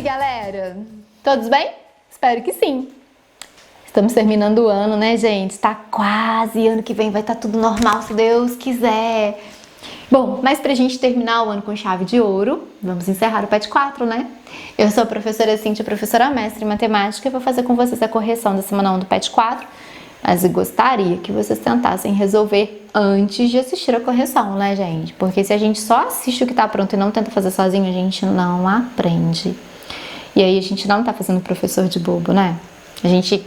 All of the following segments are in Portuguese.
galera? Todos bem? Espero que sim. Estamos terminando o ano, né, gente? Tá quase, ano que vem vai estar tudo normal, se Deus quiser. Bom, mas pra gente terminar o ano com chave de ouro, vamos encerrar o PET 4, né? Eu sou a professora Cíntia, professora mestre em matemática, e vou fazer com vocês a correção da semana 1 do PET 4, mas eu gostaria que vocês tentassem resolver antes de assistir a correção, né, gente? Porque se a gente só assiste o que tá pronto e não tenta fazer sozinho, a gente não aprende. E aí a gente não tá fazendo professor de bobo, né?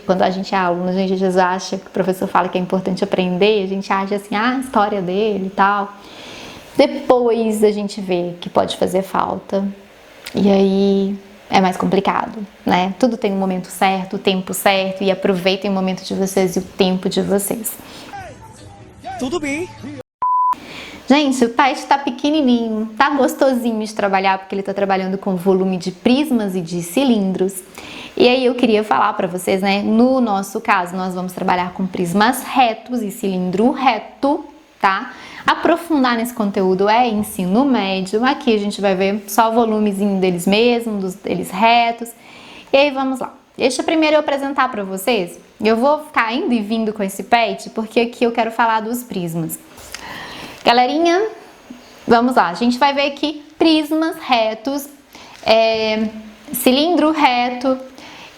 Quando a gente é aluno, a gente às vezes acha que o professor fala que é importante aprender, a gente acha assim, a história dele e tal. Depois a gente vê que pode fazer falta. E aí é mais complicado, né? Tudo tem um momento certo, o tempo certo, e aproveitem o momento de vocês e o tempo de vocês. Tudo bem. Gente, o PET tá pequenininho, tá gostosinho de trabalhar, porque ele tá trabalhando com volume de prismas e de cilindros. E aí eu queria falar para vocês, né? No nosso caso, nós vamos trabalhar com prismas retos e cilindro reto, tá? Aprofundar nesse conteúdo é ensino médio. Aqui a gente vai ver só o volumezinho deles mesmos, deles retos. E aí vamos lá. Deixa primeiro eu apresentar para vocês. Eu vou ficar indo e vindo com esse PET, porque aqui eu quero falar dos prismas. Galerinha, vamos lá. A gente vai ver aqui prismas retos, cilindro reto.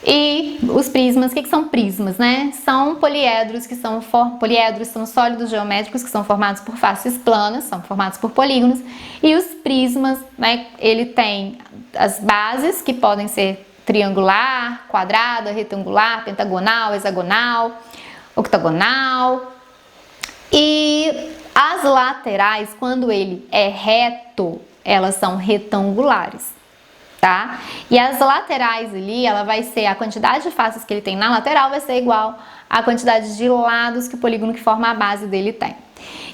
E os prismas, o que são prismas, né? São poliedros poliedros são sólidos geométricos que são formados por faces planas, são formados por polígonos. E os prismas, né? Ele tem as bases que podem ser triangular, quadrada, retangular, pentagonal, hexagonal, octagonal. E as laterais, quando ele é reto, elas são retangulares. Tá? E as laterais ali, ela vai ser, a quantidade de faces que ele tem na lateral vai ser igual à quantidade de lados que o polígono que forma a base dele tem.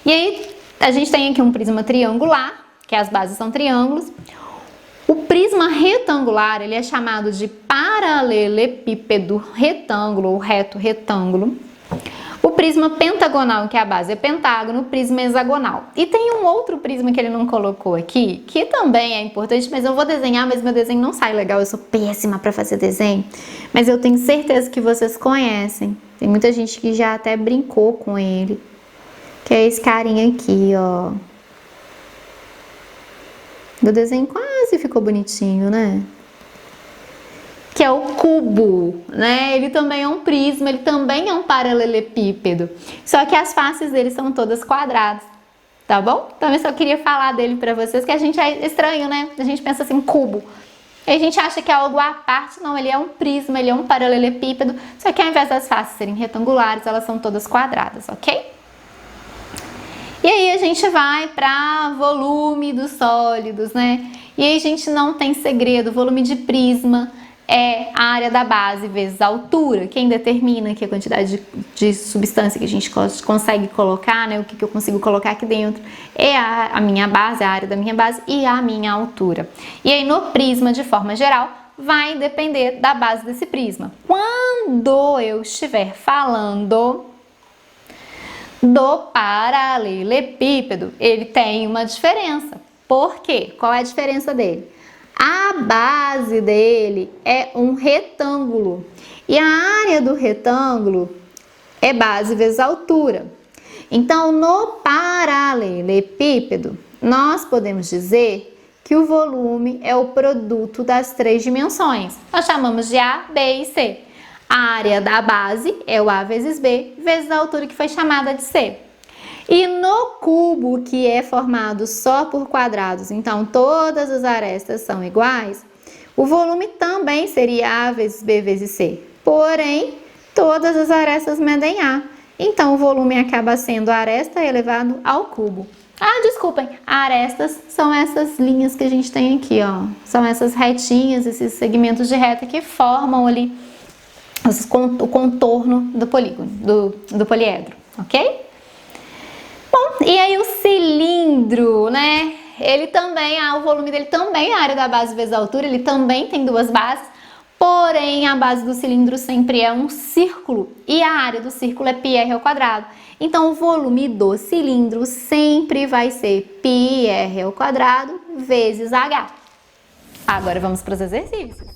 E aí, a gente tem aqui um prisma triangular, que as bases são triângulos. O prisma retangular, ele é chamado de paralelepípedo retângulo, ou reto retângulo. O prisma pentagonal, que a base é pentágono, o prisma hexagonal. E tem um outro prisma que ele não colocou aqui, que também é importante, mas eu vou desenhar, mas meu desenho não sai legal, eu sou péssima para fazer desenho. Mas eu tenho certeza que vocês conhecem. Tem muita gente que já até brincou com ele. Que é esse carinha aqui, ó. Meu desenho quase ficou bonitinho, né? Que é o cubo, né? Ele também é um prisma, ele também é um paralelepípedo. Só que as faces dele são todas quadradas, tá bom? Então eu só queria falar dele pra vocês, que a gente é estranho, né? A gente pensa assim, cubo. E a gente acha que é algo à parte, não, ele é um prisma, ele é um paralelepípedo. Só que ao invés das faces serem retangulares, elas são todas quadradas, ok? E aí a gente vai para volume dos sólidos, né? E aí a gente não tem segredo, volume de prisma é a área da base vezes a altura. Quem determina aqui a quantidade de substância que a gente consegue colocar, né? O que eu consigo colocar aqui dentro é a minha base, a área da minha base e a minha altura. E aí no prisma, de forma geral, vai depender da base desse prisma. Quando eu estiver falando do paralelepípedo, ele tem uma diferença. Por quê? Qual é a diferença dele? A base dele é um retângulo e a área do retângulo é base vezes altura. Então, no paralelepípedo, nós podemos dizer que o volume é o produto das três dimensões. Nós chamamos de A, B e C. A área da base é o A vezes B, vezes a altura que foi chamada de C. E no cubo, que é formado só por quadrados, então todas as arestas são iguais, o volume também seria A vezes B vezes C. Porém, todas as arestas medem A. Então, o volume acaba sendo a aresta elevado ao cubo. Ah, desculpem, arestas são essas linhas que a gente tem aqui, ó. São essas retinhas, esses segmentos de reta que formam ali o contorno do polígono, do poliedro, ok? Bom, e aí o cilindro, né? Ele também, o volume dele também é a área da base vezes a altura, ele também tem duas bases, porém a base do cilindro sempre é um círculo e a área do círculo é πr ao quadrado. Então o volume do cilindro sempre vai ser πr ao quadrado vezes h. Agora vamos para os exercícios.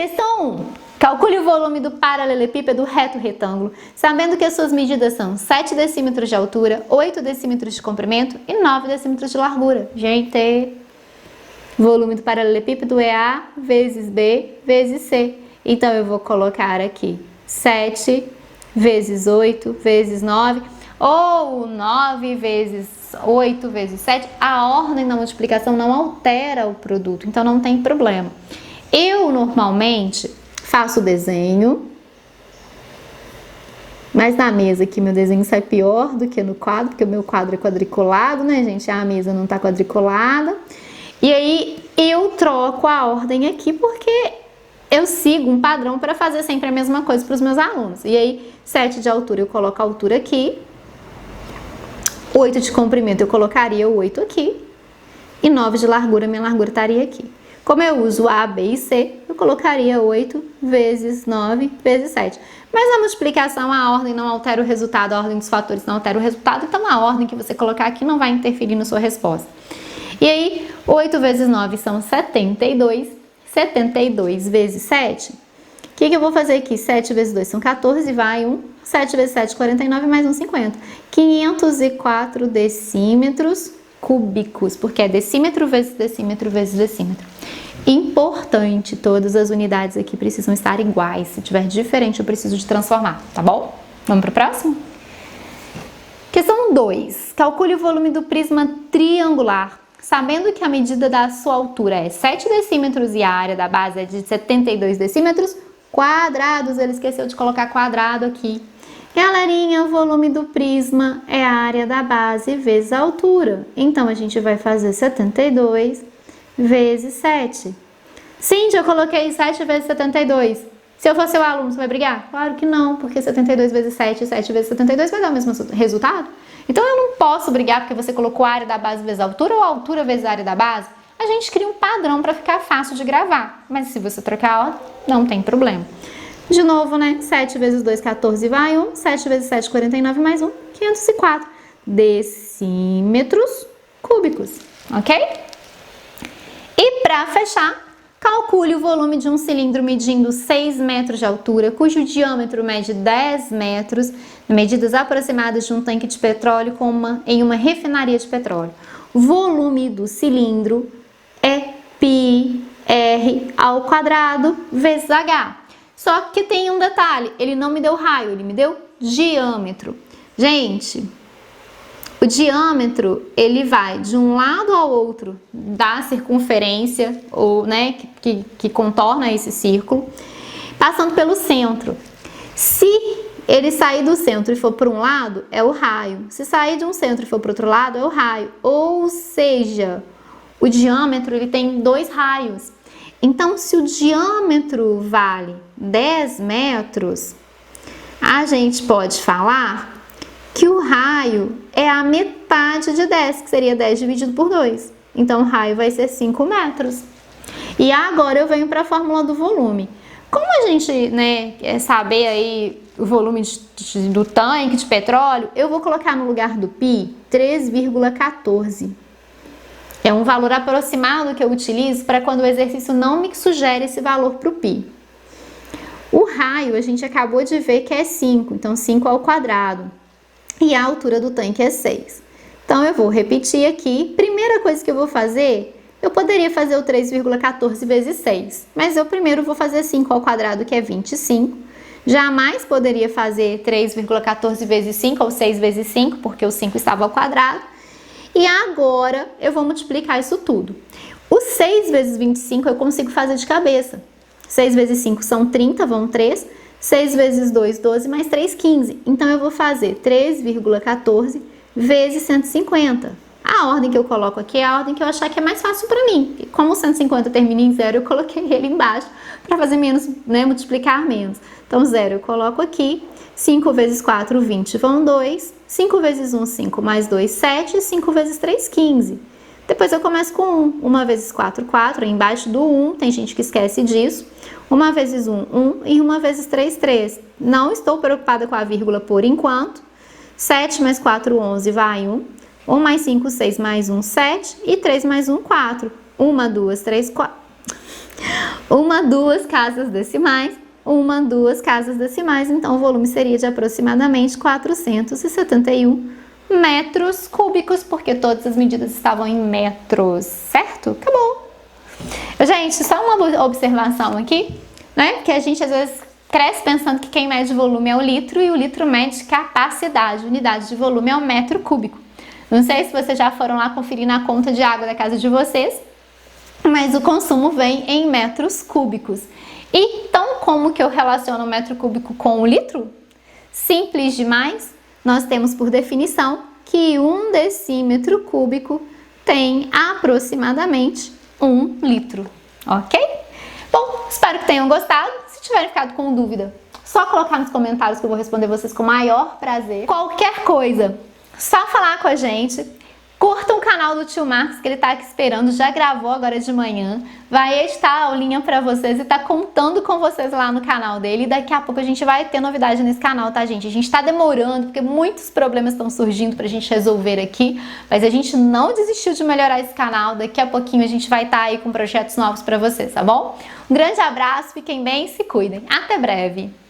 Questão 1. Calcule o volume do paralelepípedo reto retângulo, sabendo que as suas medidas são 7 decímetros de altura, 8 decímetros de comprimento e 9 decímetros de largura. Gente, volume do paralelepípedo é A vezes B vezes C. Então, eu vou colocar aqui 7 vezes 8 vezes 9, ou 9 vezes 8 vezes 7. A ordem da multiplicação não altera o produto, então não tem problema. Eu, normalmente, faço o desenho, mas na mesa aqui meu desenho sai pior do que no quadro, porque o meu quadro é quadriculado, né, gente? A mesa não tá quadriculada. E aí eu troco a ordem aqui porque eu sigo um padrão para fazer sempre a mesma coisa para os meus alunos. E aí, 7 de altura eu coloco a altura aqui, 8 de comprimento eu colocaria o 8 aqui, e 9 de largura, minha largura estaria aqui. Como eu uso A, B e C, eu colocaria 8 vezes 9 vezes 7. Mas na multiplicação a ordem não altera o resultado, a ordem dos fatores não altera o resultado, então a ordem que você colocar aqui não vai interferir na sua resposta. E aí, 8 vezes 9 são 72, 72 vezes 7. O que eu vou fazer aqui? 7 vezes 2 são 14, vai 1. 7 vezes 7, 49, mais um 50. 504 decímetros cúbicos, porque é decímetro vezes decímetro vezes decímetro. Importante, todas as unidades aqui precisam estar iguais. Se tiver diferente, eu preciso de transformar, tá bom? Vamos para o próximo? Questão 2. Calcule o volume do prisma triangular, sabendo que a medida da sua altura é 7 decímetros e a área da base é de 72 decímetros quadrados. Ele esqueceu de colocar quadrado aqui. Galerinha, o volume do prisma é a área da base vezes a altura. Então, a gente vai fazer 72 vezes 7. Cíntia, eu coloquei 7 vezes 72. Se eu for seu aluno, você vai brigar? Claro que não, porque 72 vezes 7, 7 vezes 72 vai dar o mesmo resultado. Então, eu não posso brigar porque você colocou a área da base vezes a altura ou a altura vezes a área da base. A gente cria um padrão para ficar fácil de gravar. Mas se você trocar a ordem, não tem problema. De novo, né? 7 vezes 2, 14, vai 1. 7 vezes 7, 49, mais 1, 504 decímetros cúbicos, ok? E para fechar, calcule o volume de um cilindro medindo 6 metros de altura, cujo diâmetro mede 10 metros, medidas aproximadas de um tanque de petróleo em uma refinaria de petróleo. O volume do cilindro é πr ao quadrado vezes h. Só que tem um detalhe, ele não me deu raio, ele me deu diâmetro. Gente, o diâmetro, ele vai de um lado ao outro da circunferência, ou, né, que contorna esse círculo, passando pelo centro. Se ele sair do centro e for para um lado, é o raio. Se sair de um centro e for para o outro lado, é o raio. Ou seja, o diâmetro ele tem 2 raios. Então, se o diâmetro vale 10 metros, a gente pode falar que o raio é a metade de 10, que seria 10 dividido por 2. Então, o raio vai ser 5 metros. E agora eu venho para a fórmula do volume. Como a gente, né, quer saber aí o volume do tanque de petróleo, eu vou colocar no lugar do π 3,14. É um valor aproximado que eu utilizo para quando o exercício não me sugere esse valor para o π. O raio a gente acabou de ver que é 5, então 5 ao quadrado. E a altura do tanque é 6. Então eu vou repetir aqui. Primeira coisa que eu vou fazer, eu poderia fazer o 3,14 vezes 6, mas eu primeiro vou fazer 5 ao quadrado, que é 25. Jamais poderia fazer 3,14 vezes 5 ou 6 vezes 5, porque o 5 estava ao quadrado. E agora eu vou multiplicar isso tudo. O 6 vezes 25 eu consigo fazer de cabeça. 6 vezes 5 são 30, vão 3. 6 vezes 2, 12, mais 3, 15. Então, eu vou fazer 3,14 vezes 150. A ordem que eu coloco aqui é a ordem que eu achar que é mais fácil para mim. E como o 150 termina em 0, eu coloquei ele embaixo para fazer menos, né, multiplicar menos. Então, 0 eu coloco aqui. 5 vezes 4, 20, vão 2. 5 vezes 1, 5, mais 2, 7. 5 vezes 3, 15. Depois eu começo com 1. 1 vezes 4, 4. Embaixo do 1, tem gente que esquece disso. 1 vezes 1, 1. E 1 vezes 3, 3. Não estou preocupada com a vírgula por enquanto. 7 mais 4, 11, vai 1. 1 mais 5, 6, mais 1, 7. E 3 mais 1, 4. 1, 2, 3, 4. uma, duas casas decimais, uma, duas casas decimais, então o volume seria de aproximadamente 471 metros cúbicos, porque todas as medidas estavam em metros, certo? Acabou! Gente, só uma observação aqui, né? Porque a gente às vezes cresce pensando que quem mede volume é o litro e o litro mede capacidade, unidade de volume é o metro cúbico. Não sei se vocês já foram lá conferir na conta de água da casa de vocês, mas o consumo vem em metros cúbicos. Então, como que eu relaciono o metro cúbico com o litro? Simples demais, nós temos por definição que 1 decímetro cúbico tem aproximadamente 1 litro, ok? Bom, espero que tenham gostado. Se tiverem ficado com dúvida, só colocar nos comentários que eu vou responder vocês com o maior prazer. Qualquer coisa, só falar com a gente. Curtam o canal do tio Marcos, que ele tá aqui esperando, já gravou agora de manhã. Vai editar a aulinha pra vocês e tá contando com vocês lá no canal dele. E daqui a pouco a gente vai ter novidade nesse canal, tá, gente? A gente tá demorando, porque muitos problemas estão surgindo pra gente resolver aqui. Mas a gente não desistiu de melhorar esse canal. Daqui a pouquinho a gente vai estar aí com projetos novos pra vocês, tá bom? Um grande abraço, fiquem bem e se cuidem. Até breve!